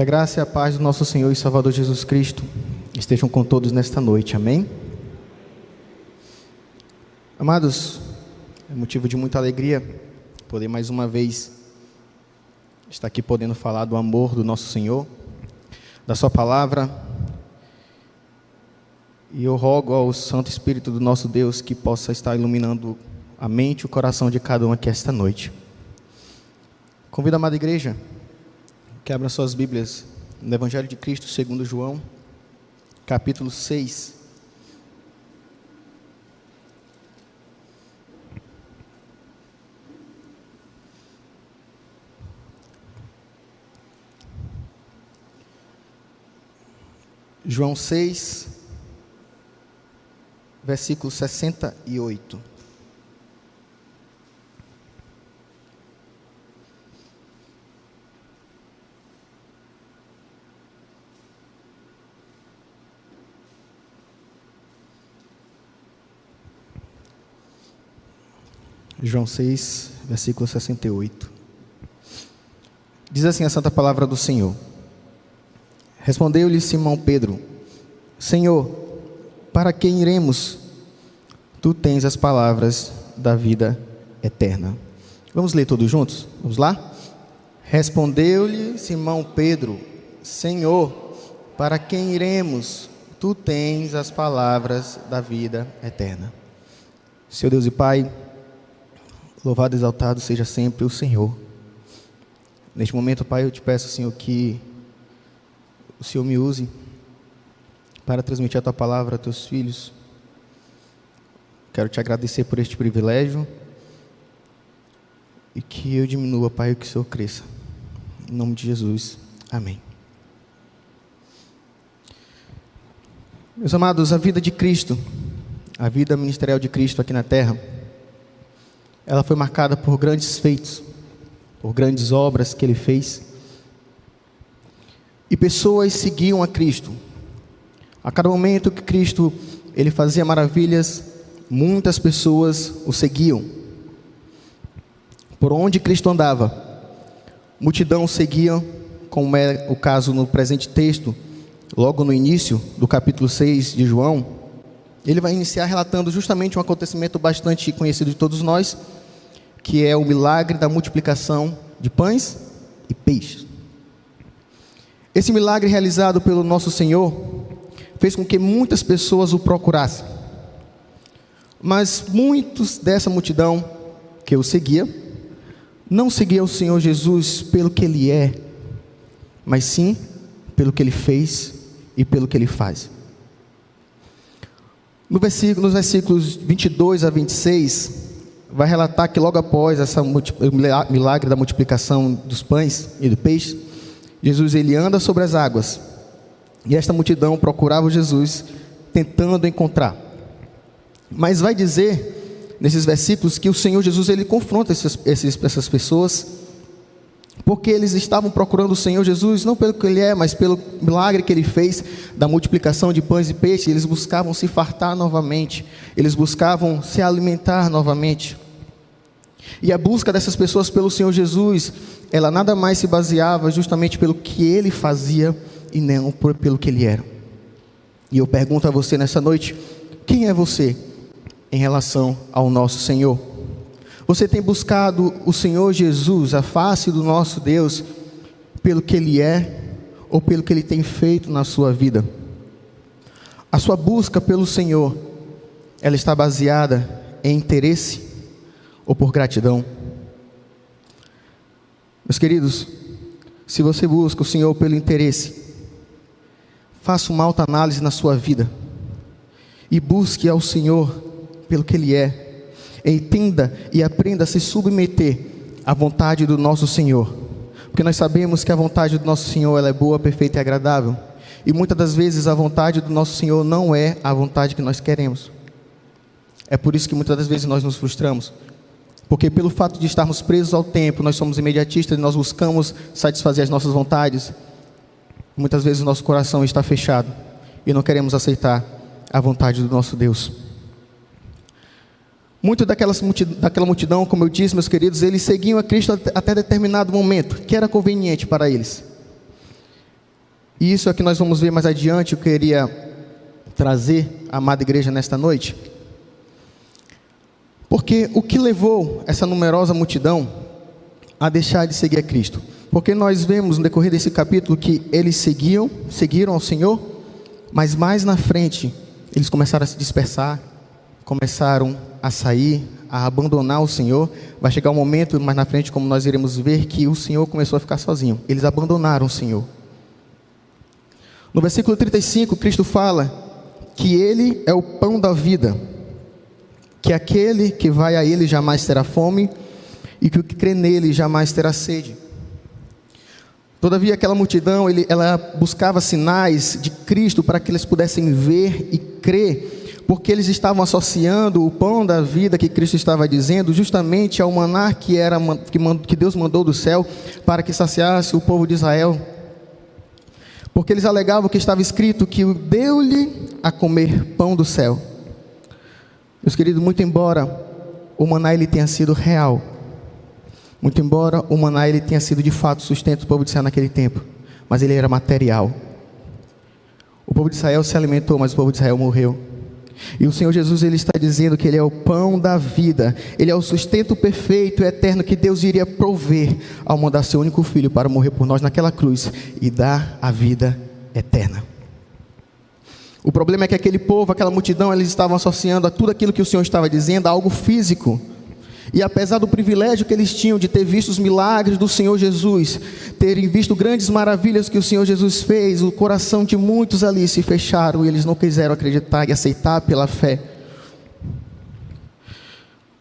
Que a graça e a paz do nosso Senhor e Salvador Jesus Cristo estejam com todos nesta noite, amém? Amados, é motivo de muita alegria poder mais uma vez estar aqui podendo falar do amor do nosso Senhor, da sua palavra, e eu rogo ao Santo Espírito do nosso Deus que possa estar iluminando a mente e o coração de cada um aqui esta noite. Convido a amada igreja que abra suas Bíblias no Evangelho de Cristo segundo João, capítulo 6. João 6, versículo 68. João 6, versículo 68. Diz assim a santa palavra do Senhor. Respondeu-lhe Simão Pedro: Senhor, para quem iremos? Tu tens as palavras da vida eterna. Vamos ler todos juntos? Vamos lá? Respondeu-lhe Simão Pedro: Senhor, para quem iremos? Tu tens as palavras da vida eterna. Seu Deus e Pai, louvado e exaltado seja sempre o Senhor. Neste momento, Pai, eu te peço, Senhor, que o Senhor me use para transmitir a Tua palavra a Teus filhos. Quero te agradecer por este privilégio e que eu diminua, Pai, e que o Senhor cresça. Em nome de Jesus, amém. Meus amados, a vida de Cristo, a vida ministerial de Cristo aqui na terra, ela foi marcada por grandes feitos, por grandes obras que Ele fez. E pessoas seguiam a Cristo. A cada momento que Cristo Ele fazia maravilhas, muitas pessoas o seguiam. Por onde Cristo andava, multidão seguia, como é o caso no presente texto, logo no início do capítulo 6 de João. Ele vai iniciar relatando justamente um acontecimento bastante conhecido de todos nós, que é o milagre da multiplicação de pães e peixes. Esse milagre realizado pelo nosso Senhor fez com que muitas pessoas o procurassem. Mas muitos dessa multidão que o seguia, não seguiam o Senhor Jesus pelo que Ele é, mas sim pelo que Ele fez e pelo que Ele faz. Nos versículos 22 a 26, vai relatar que logo após o milagre da multiplicação dos pães e do peixe, Jesus ele anda sobre as águas, e esta multidão procurava Jesus, tentando encontrar. Mas vai dizer, nesses versículos, que o Senhor Jesus ele confronta essas pessoas, porque eles estavam procurando o Senhor Jesus, não pelo que Ele é, mas pelo milagre que Ele fez, da multiplicação de pães e peixes. Eles buscavam se fartar novamente, eles buscavam se alimentar novamente. E a busca dessas pessoas pelo Senhor Jesus, ela nada mais se baseava justamente pelo que Ele fazia, e não pelo que Ele era. E eu pergunto a você nessa noite: quem é você em relação ao nosso Senhor? Você tem buscado o Senhor Jesus, a face do nosso Deus, pelo que Ele é, ou pelo que Ele tem feito na sua vida? A sua busca pelo Senhor, ela está baseada em interesse ou por gratidão? Meus queridos, se você busca o Senhor pelo interesse, faça uma autoanálise na sua vida e busque ao Senhor pelo que Ele é. Entenda e aprenda a se submeter à vontade do nosso Senhor, porque nós sabemos que a vontade do nosso Senhor ela é boa, perfeita e agradável, e muitas das vezes a vontade do nosso Senhor não é a vontade que nós queremos. É por isso que muitas das vezes nós nos frustramos, porque pelo fato de estarmos presos ao tempo, nós somos imediatistas e nós buscamos satisfazer as nossas vontades. Muitas vezes o nosso coração está fechado e não queremos aceitar a vontade do nosso Deus. Muito daquela multidão, como eu disse, meus queridos, eles seguiam a Cristo até determinado momento, que era conveniente para eles. E isso é que nós vamos ver mais adiante. Eu queria trazer a amada igreja nesta noite, porque o que levou essa numerosa multidão a deixar de seguir a Cristo? Porque nós vemos no decorrer desse capítulo que eles seguiram ao Senhor, mas mais na frente eles começaram a se dispersar, começaram a sair, a abandonar o Senhor. Vai chegar um momento mais na frente, como nós iremos ver, que o Senhor começou a ficar sozinho. Eles abandonaram o Senhor. No versículo 35, Cristo fala que Ele é o pão da vida, que aquele que vai a Ele jamais terá fome, e que o que crê nele jamais terá sede. Todavia aquela multidão, ela buscava sinais de Cristo para que eles pudessem ver e crer, porque eles estavam associando o pão da vida que Cristo estava dizendo justamente ao maná que Deus mandou do céu para que saciasse o povo de Israel. Porque eles alegavam que estava escrito que deu-lhe a comer pão do céu. Meus queridos, muito embora o maná ele tenha sido real, muito embora o maná ele tenha sido de fato sustento do povo de Israel naquele tempo, mas ele era material. O povo de Israel se alimentou, mas o povo de Israel morreu. E o Senhor Jesus, ele está dizendo que Ele é o pão da vida, Ele é o sustento perfeito e eterno que Deus iria prover ao mandar seu único Filho para morrer por nós naquela cruz e dar a vida eterna. O problema é que aquele povo, aquela multidão, eles estavam associando a tudo aquilo que o Senhor estava dizendo a algo físico. E apesar do privilégio que eles tinham de ter visto os milagres do Senhor Jesus, terem visto grandes maravilhas que o Senhor Jesus fez, o coração de muitos ali se fecharam e eles não quiseram acreditar e aceitar pela fé.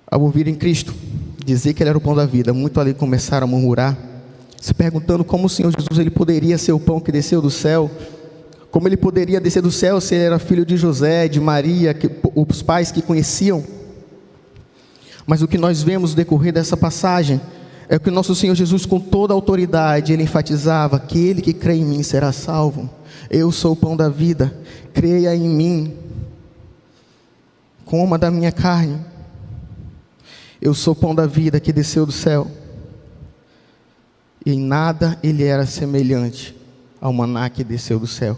Ao ouvirem Cristo dizer que Ele era o pão da vida, muitos ali começaram a murmurar, se perguntando como o Senhor Jesus ele poderia ser o pão que desceu do céu, como Ele poderia descer do céu se Ele era filho de José, de Maria, os pais que conheciam. Mas o que nós vemos no decorrer dessa passagem é que o nosso Senhor Jesus, com toda a autoridade, Ele enfatizava: aquele que crê em mim será salvo. Eu sou o pão da vida, creia em mim, coma da minha carne. Eu sou o pão da vida que desceu do céu. E em nada Ele era semelhante ao maná que desceu do céu,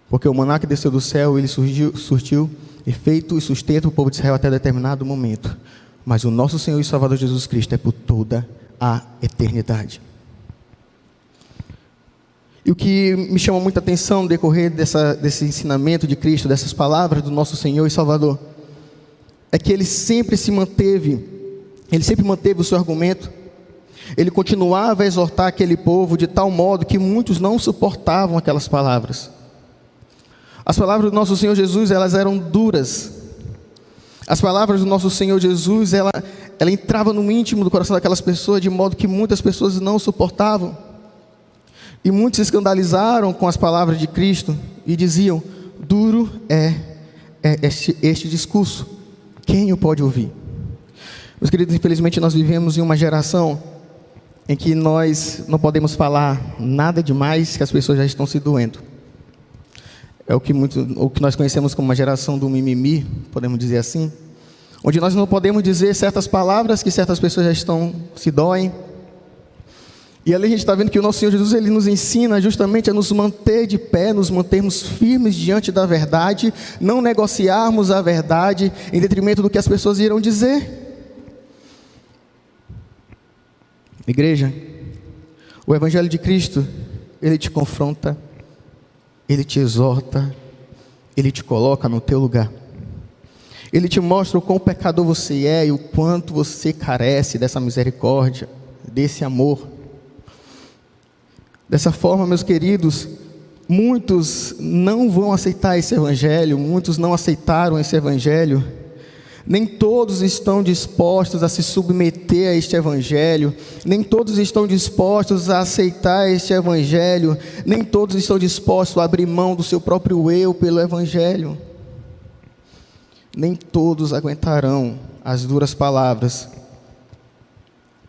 porque o maná que desceu do céu, ele surtiu efeito e sustento o povo de Israel até determinado momento, mas o nosso Senhor e Salvador Jesus Cristo é por toda a eternidade. E o que me chama muita atenção no decorrer desse ensinamento de Cristo, dessas palavras do nosso Senhor e Salvador, é que ele sempre manteve o seu argumento. Ele continuava a exortar aquele povo de tal modo que muitos não suportavam aquelas palavras. As palavras do nosso Senhor Jesus, elas eram duras. As palavras do nosso Senhor Jesus, ela entrava no íntimo do coração daquelas pessoas, de modo que muitas pessoas não suportavam. E muitos se escandalizaram com as palavras de Cristo e diziam: duro é este discurso, quem o pode ouvir? Meus queridos, infelizmente nós vivemos em uma geração em que nós não podemos falar nada demais, que as pessoas já estão se doendo. É o que nós conhecemos como uma geração do mimimi, podemos dizer assim, onde nós não podemos dizer certas palavras que certas pessoas já estão se doem. E ali a gente está vendo que o nosso Senhor Jesus, Ele nos ensina justamente a nos manter de pé, nos mantermos firmes diante da verdade, não negociarmos a verdade em detrimento do que as pessoas irão dizer. Igreja, o Evangelho de Cristo, ele te confronta, ele te exorta, ele te coloca no teu lugar. Ele te mostra o quão pecador você é e o quanto você carece dessa misericórdia, desse amor. Dessa forma, meus queridos, muitos não vão aceitar esse Evangelho, muitos não aceitaram esse Evangelho. Nem todos estão dispostos a se submeter a este Evangelho, nem todos estão dispostos a aceitar este Evangelho, nem todos estão dispostos a abrir mão do seu próprio eu pelo Evangelho. Nem todos aguentarão as duras palavras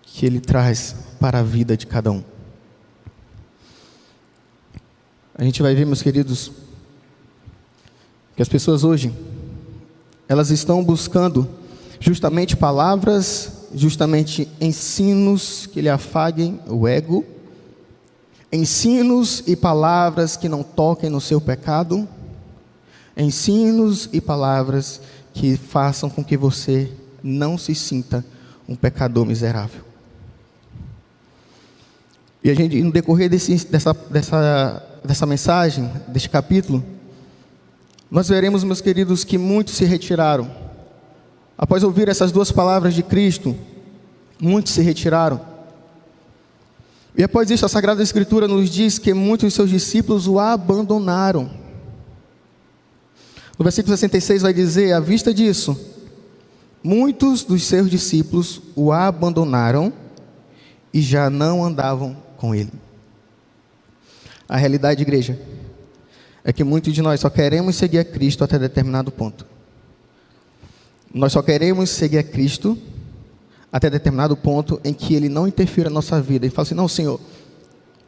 que Ele traz para a vida de cada um. A gente vai ver, meus queridos, que as pessoas hoje, elas estão buscando justamente palavras, justamente ensinos que lhe afaguem o ego, Ensinos e palavras que não toquem no seu pecado. Ensinos e palavras que façam com que você não se sinta um pecador miserável. E a gente, no decorrer dessa mensagem, deste capítulo, nós veremos, meus queridos, que muitos se retiraram. Após ouvir essas duas palavras de Cristo, muitos se retiraram. E após isso, a Sagrada Escritura nos diz que muitos de seus discípulos o abandonaram. No versículo 66 vai dizer: à vista disso, muitos dos seus discípulos o abandonaram e já não andavam com ele. A realidade, igreja, é que muitos de nós só queremos seguir a Cristo até determinado ponto. Nós só queremos seguir a Cristo até determinado ponto em que Ele não interfira na nossa vida. Ele fala assim: não, Senhor,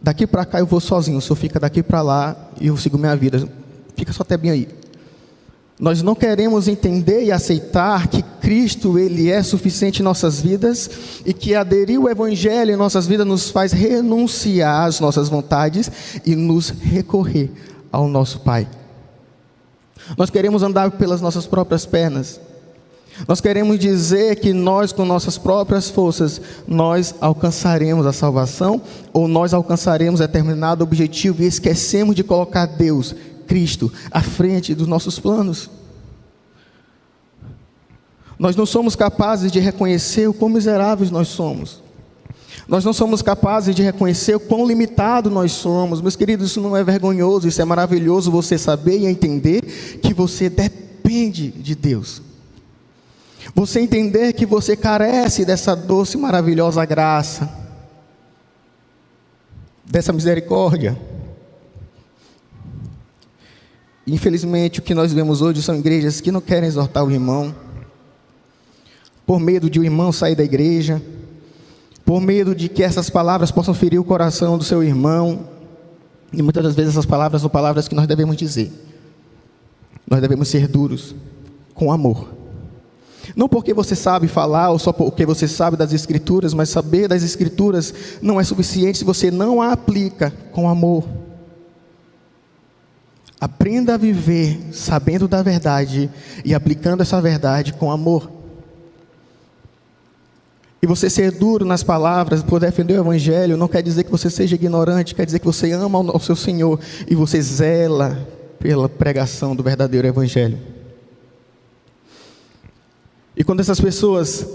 daqui para cá eu vou sozinho, o Senhor fica daqui para lá e eu sigo minha vida, fica só até bem aí. Nós não queremos entender e aceitar que Cristo, Ele é suficiente em nossas vidas e que aderir ao Evangelho em nossas vidas nos faz renunciar às nossas vontades e nos recorrer ao nosso Pai. Nós queremos andar pelas nossas próprias pernas. Nós queremos dizer que nós, com nossas próprias forças, nós alcançaremos a salvação ou nós alcançaremos determinado objetivo e esquecemos de colocar Deus, Cristo, à frente dos nossos planos. Nós não somos capazes de reconhecer o quão miseráveis nós somos. Nós não somos capazes de reconhecer o quão limitado nós somos. Meus queridos, isso não é vergonhoso, isso é maravilhoso você saber e entender que você depende de Deus. Você entender que você carece dessa doce e maravilhosa graça, dessa misericórdia. Infelizmente, o que nós vemos hoje são igrejas que não querem exortar o irmão, por medo de o irmão sair da igreja, por medo de que essas palavras possam ferir o coração do seu irmão. E muitas das vezes essas palavras são palavras que nós devemos dizer. Nós devemos ser duros, com amor. Não porque você sabe falar ou só porque você sabe das Escrituras, mas saber das Escrituras não é suficiente se você não a aplica com amor. Aprenda a viver sabendo da verdade e aplicando essa verdade com amor. E você ser duro nas palavras por defender o Evangelho não quer dizer que você seja ignorante, quer dizer que você ama o seu Senhor e você zela pela pregação do verdadeiro Evangelho. E quando essas pessoas,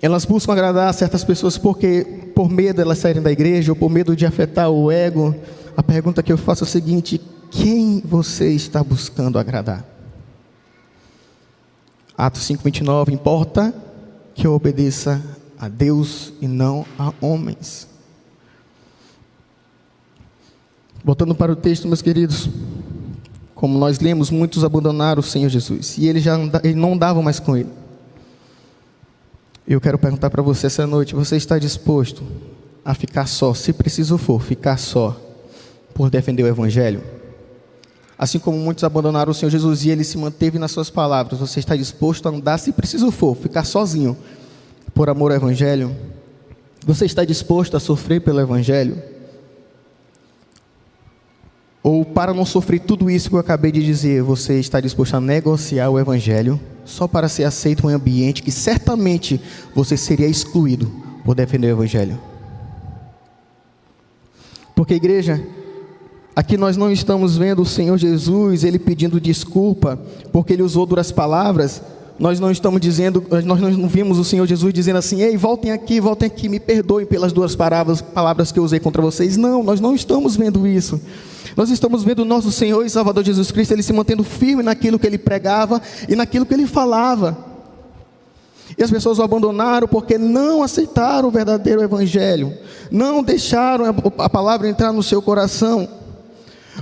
elas buscam agradar certas pessoas porque por medo de elas saírem da igreja ou por medo de afetar o ego, a pergunta que eu faço é a seguinte: quem você está buscando agradar? Atos 5:29, importa que eu obedeça a Deus e não a homens. Voltando para o texto, meus queridos, como nós lemos, muitos abandonaram o Senhor Jesus e ele não andava mais com ele. Eu quero perguntar para você essa noite: você está disposto a ficar só, se preciso for, ficar só, por defender o Evangelho? Assim como muitos abandonaram o Senhor Jesus e ele se manteve nas suas palavras, você está disposto a andar, se preciso for, ficar sozinho, por amor ao Evangelho? Você está disposto a sofrer pelo Evangelho? Ou para não sofrer tudo isso que eu acabei de dizer, você está disposto a negociar o Evangelho só para ser aceito em um ambiente que certamente você seria excluído por defender o Evangelho? Porque, igreja, aqui nós não estamos vendo o Senhor Jesus, Ele pedindo desculpa porque Ele usou duras palavras. Nós não estamos dizendo, nós não vimos o Senhor Jesus dizendo assim: ei, voltem aqui, me perdoem pelas duras palavras que eu usei contra vocês. Não, nós não estamos vendo isso. Nós estamos vendo o nosso Senhor e Salvador Jesus Cristo, Ele se mantendo firme naquilo que Ele pregava e naquilo que Ele falava. E as pessoas o abandonaram porque não aceitaram o verdadeiro Evangelho, não deixaram a palavra entrar no seu coração.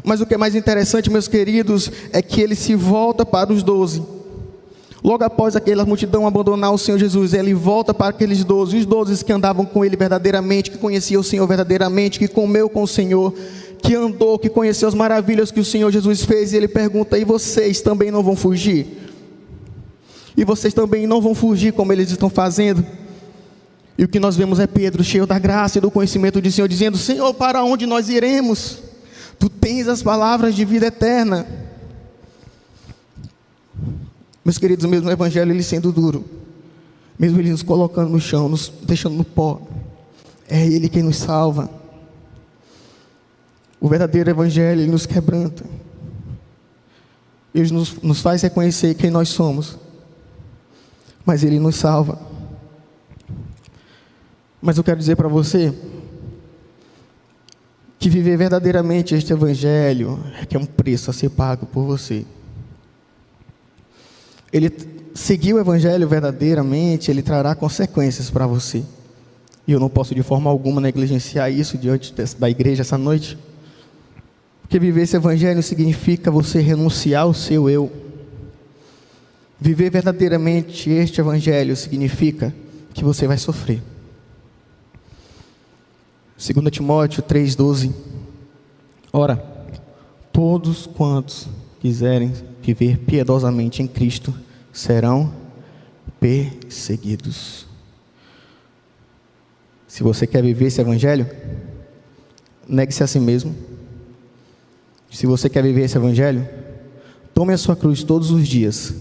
Mas o que é mais interessante, meus queridos, é que Ele se volta para os 12. Logo após aquela multidão abandonar o Senhor Jesus, Ele volta para aqueles 12, os 12 que andavam com Ele verdadeiramente, que conheciam o Senhor verdadeiramente, que comeu com o Senhor, que andou, que conheceu as maravilhas que o Senhor Jesus fez. E Ele pergunta: e vocês também não vão fugir? E vocês também não vão fugir como eles estão fazendo? E o que nós vemos é Pedro, cheio da graça e do conhecimento do Senhor, dizendo: Senhor, para onde nós iremos? Tu tens as palavras de vida eterna. Meus queridos, mesmo o Evangelho ele sendo duro, mesmo ele nos colocando no chão, nos deixando no pó, é Ele quem nos salva. O verdadeiro Evangelho ele nos quebranta. Ele nos faz reconhecer quem nós somos, mas Ele nos salva. Mas eu quero dizer para você que viver verdadeiramente este Evangelho é um preço a ser pago por você. Ele seguir o Evangelho verdadeiramente, ele trará consequências para você. E eu não posso de forma alguma negligenciar isso diante da igreja essa noite. Porque viver esse Evangelho significa você renunciar ao seu eu. Viver verdadeiramente este Evangelho significa que você vai sofrer. 2 Timóteo 3,12. Ora, todos quantos quiserem viver piedosamente em Cristo serão perseguidos. Se você quer viver esse Evangelho, negue-se a si mesmo. Se você quer viver esse Evangelho, tome a sua cruz todos os dias.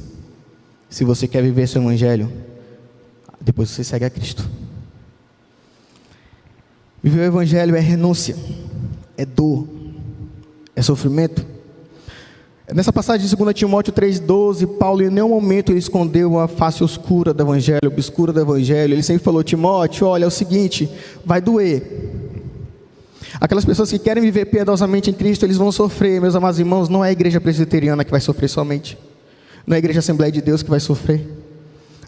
Se você quer viver esse Evangelho, depois você segue a Cristo. Viver o Evangelho é renúncia, é dor, é sofrimento. Nessa passagem de 2 Timóteo 3,12, Paulo em nenhum momento ele escondeu a face oscura do Evangelho, obscura do Evangelho. Ele sempre falou: Timóteo, olha, é o seguinte, vai doer. Aquelas pessoas que querem viver piedosamente em Cristo, eles vão sofrer. Meus amados irmãos, não é a igreja presbiteriana que vai sofrer somente, não é a igreja Assembleia de Deus que vai sofrer,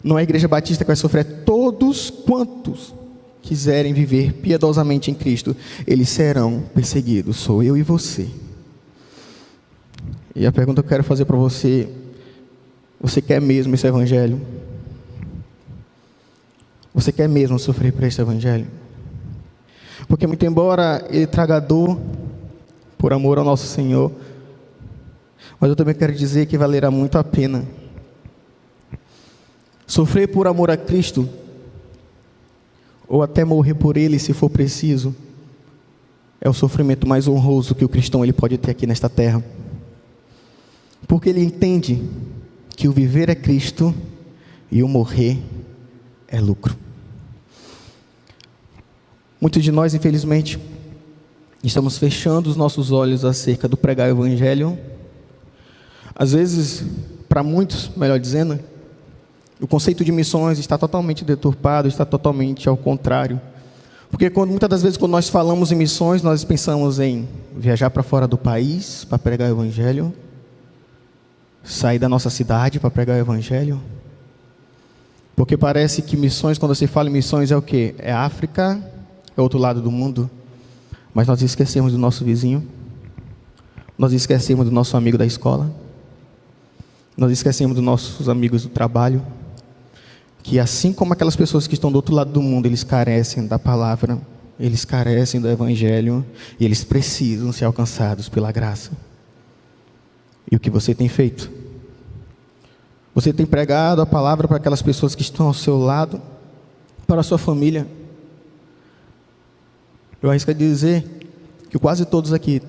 não é a igreja batista que vai sofrer. É todos quantos quiserem viver piedosamente em Cristo, eles serão perseguidos. Sou eu e você. E a pergunta que eu quero fazer para você: você quer mesmo esse Evangelho? Você quer mesmo sofrer por esse Evangelho? Porque muito embora ele traga dor por amor ao nosso Senhor, mas eu também quero dizer que valerá muito a pena sofrer por amor a Cristo, ou até morrer por Ele se for preciso. É o sofrimento mais honroso que o cristão ele pode ter aqui nesta terra, porque ele entende que o viver é Cristo e o morrer é lucro. Muitos de nós, infelizmente, estamos fechando os nossos olhos acerca do pregar o Evangelho. Às vezes, para muitos, melhor dizendo, o conceito de missões está totalmente deturpado, está totalmente ao contrário. Porque muitas das vezes quando nós falamos em missões, nós pensamos em viajar para fora do país para pregar o Evangelho, sair da nossa cidade para pregar o Evangelho. Porque parece que missões, quando você fala em missões, é o quê? É África, é outro lado do mundo. Mas nós esquecemos do nosso vizinho, nós esquecemos do nosso amigo da escola, nós esquecemos dos nossos amigos do trabalho, que assim como aquelas pessoas que estão do outro lado do mundo, eles carecem da palavra, eles carecem do Evangelho, e eles precisam ser alcançados pela graça. E o que você tem feito? Você tem pregado a palavra para aquelas pessoas que estão ao seu lado, para a sua família? Eu arrisco a dizer que quase todos aqui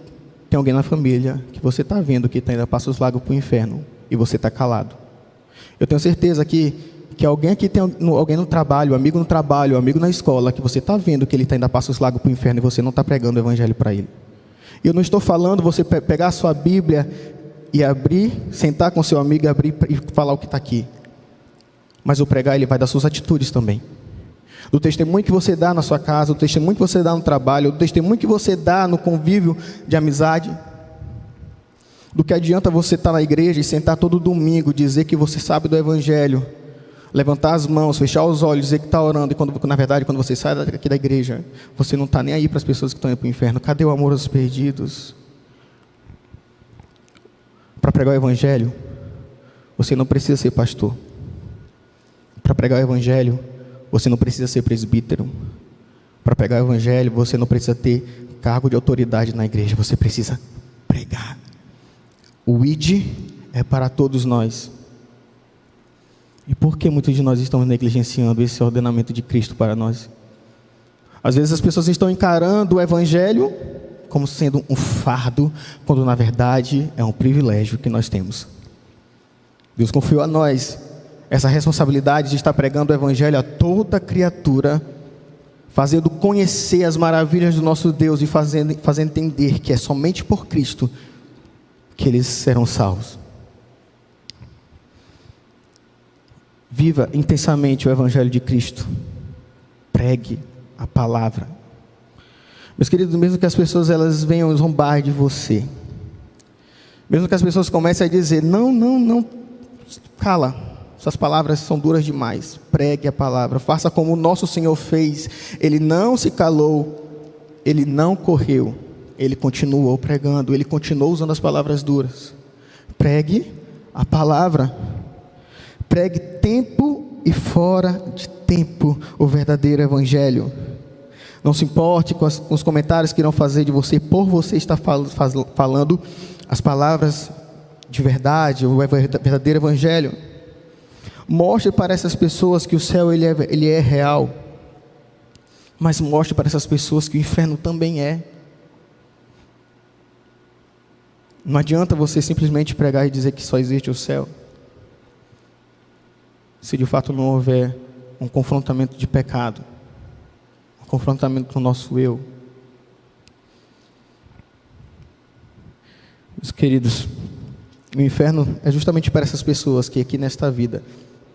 tem alguém na família que você está vendo que está indo a passos largos para o inferno, e você está calado. Eu tenho certeza que alguém aqui tem alguém no trabalho, amigo no trabalho, amigo na escola, que você está vendo que ele está indo a passos largos para o inferno, e você não está pregando o Evangelho para ele. E eu não estou falando você pegar a sua Bíblia e abrir, sentar com seu amigo e abrir e falar o que está aqui. Mas o pregar, ele vai das suas atitudes também. Do testemunho que você dá na sua casa, do testemunho que você dá no trabalho, do testemunho que você dá no convívio de amizade. Do que adianta você estar na igreja e sentar todo domingo, dizer que você sabe do Evangelho, levantar as mãos, fechar os olhos, dizer que está orando, e na verdade, quando você sai daqui da igreja, você não está nem aí para as pessoas que estão indo para o inferno. Cadê o amor aos perdidos? Para pregar o Evangelho, você não precisa ser pastor. Para pregar o Evangelho, você não precisa ser presbítero. Para pregar o Evangelho, você não precisa ter cargo de autoridade na igreja. Você precisa pregar. O ID é para todos nós. E por que muitos de nós estamos negligenciando esse ordenamento de Cristo para nós? Às vezes as pessoas estão encarando o Evangelho como sendo um fardo, quando na verdade é um privilégio que nós temos. Deus confiou a nós essa responsabilidade de estar pregando o Evangelho a toda criatura, fazendo conhecer as maravilhas do nosso Deus e fazendo entender que é somente por Cristo que eles serão salvos. Viva intensamente o Evangelho de Cristo. Pregue a palavra. Meus queridos, mesmo que as pessoas elas venham zombar de você, mesmo que as pessoas comecem a dizer, não, cala, suas palavras são duras demais, pregue a palavra, faça como o nosso Senhor fez. Ele não se calou, Ele não correu, Ele continuou pregando, Ele continuou usando as palavras duras. Pregue a palavra, pregue tempo e fora de tempo o verdadeiro Evangelho. Não se importe com os comentários que irão fazer de você, por você estar falando as palavras de verdade, o verdadeiro Evangelho. Mostre para essas pessoas que o céu ele é real, mas mostre para essas pessoas que o inferno também é. Não adianta você simplesmente pregar e dizer que só existe o céu, se de fato não houver um confrontamento de pecado, um confrontamento com o nosso eu. Meus queridos, o inferno é justamente para essas pessoas que aqui nesta vida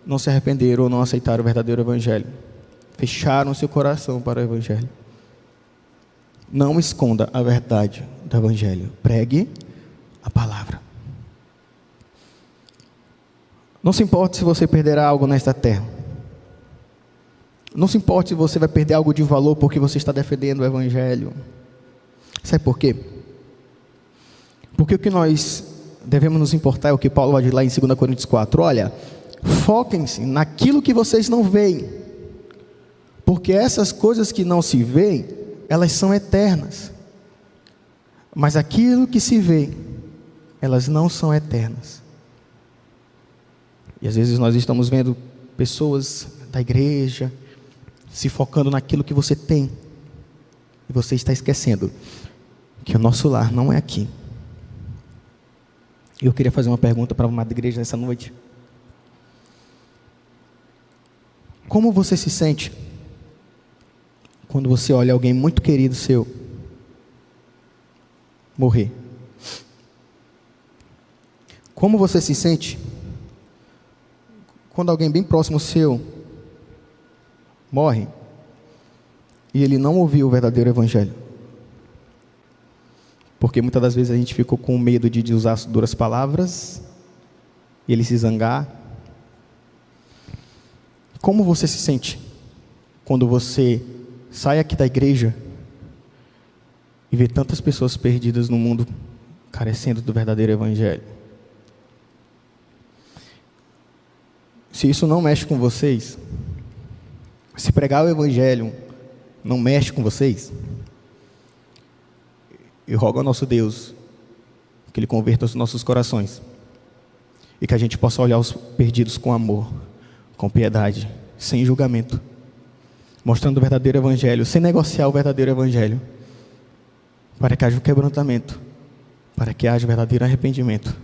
não se arrependeram ou não aceitaram o verdadeiro Evangelho, fecharam seu coração para o Evangelho. Não esconda a verdade do Evangelho, pregue a palavra. Não se importe se você perderá algo nesta terra. Não se importe se você vai perder algo de valor porque você está defendendo o Evangelho. Sabe por quê? Porque o que nós devemos nos importar é o que Paulo vai dizer lá em 2 Coríntios 4. Olha, foquem-se naquilo que vocês não veem, porque essas coisas que não se veem, elas são eternas. Mas aquilo que se vê, elas não são eternas. E às vezes nós estamos vendo pessoas da igreja se focando naquilo que você tem, e você está esquecendo que o nosso lar não é aqui. E eu queria fazer uma pergunta para a amada igreja nessa noite. Como você se sente quando você olha alguém muito querido seu morrer? Como você se sente quando alguém bem próximo seu morre e ele não ouviu o verdadeiro Evangelho? Porque muitas das vezes a gente ficou com medo de usar duras palavras e ele se zangar. Como você se sente quando você sai aqui da igreja e vê tantas pessoas perdidas no mundo, carecendo do verdadeiro Evangelho? Se isso não mexe com vocês, se pregar o Evangelho não mexe com vocês, eu rogo ao nosso Deus que Ele converta os nossos corações e que a gente possa olhar os perdidos com amor, com piedade, sem julgamento, mostrando o verdadeiro Evangelho, sem negociar o verdadeiro Evangelho, para que haja o quebrantamento, para que haja o verdadeiro arrependimento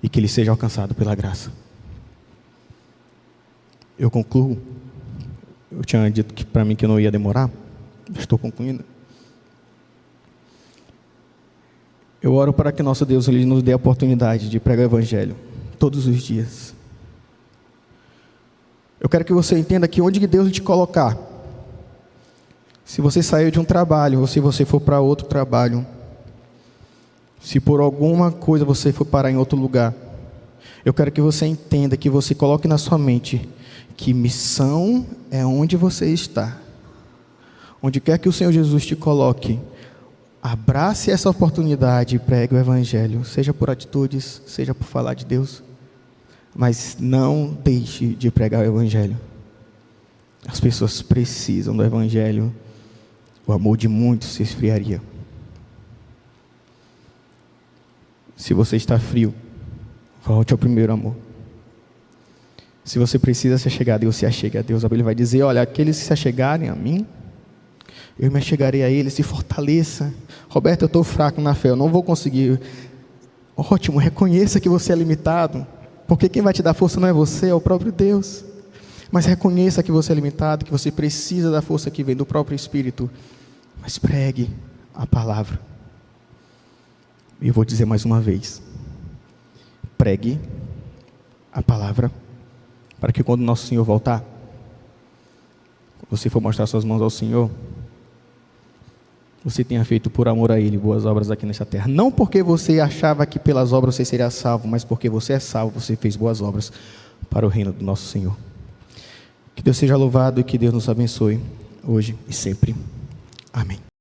e que ele seja alcançado pela graça. Eu concluo. Eu tinha dito que para mim que eu não ia demorar, estou concluindo. Eu oro para que nosso Deus ele nos dê a oportunidade de pregar o Evangelho todos os dias. Eu quero que você entenda que onde Deus te colocar, se você saiu de um trabalho, ou se você for para outro trabalho, se por alguma coisa você for parar em outro lugar, eu quero que você entenda, que você coloque na sua mente que missão é onde você está. Onde quer que o Senhor Jesus te coloque, abrace essa oportunidade e pregue o Evangelho, seja por atitudes, seja por falar de Deus, mas não deixe de pregar o Evangelho. As pessoas precisam do Evangelho. O amor de muitos se esfriaria. Se você está frio, volte ao primeiro amor. Se você precisa se achegar a Deus, se achegue a Deus. A Bíblia vai dizer, olha, aqueles que se achegarem a mim, eu me achegarei a eles, se fortaleça. Roberto, eu estou fraco na fé, eu não vou conseguir. Ótimo, reconheça que você é limitado, porque quem vai te dar força não é você, é o próprio Deus. Mas reconheça que você é limitado, que você precisa da força que vem do próprio Espírito. Mas pregue a palavra. E eu vou dizer mais uma vez, pregue a palavra, para que quando nosso Senhor voltar, quando você for mostrar suas mãos ao Senhor, você tenha feito por amor a Ele boas obras aqui nesta terra. Não porque você achava que pelas obras você seria salvo, mas porque você é salvo, você fez boas obras para o reino do nosso Senhor. Que Deus seja louvado e que Deus nos abençoe hoje e sempre. Amém.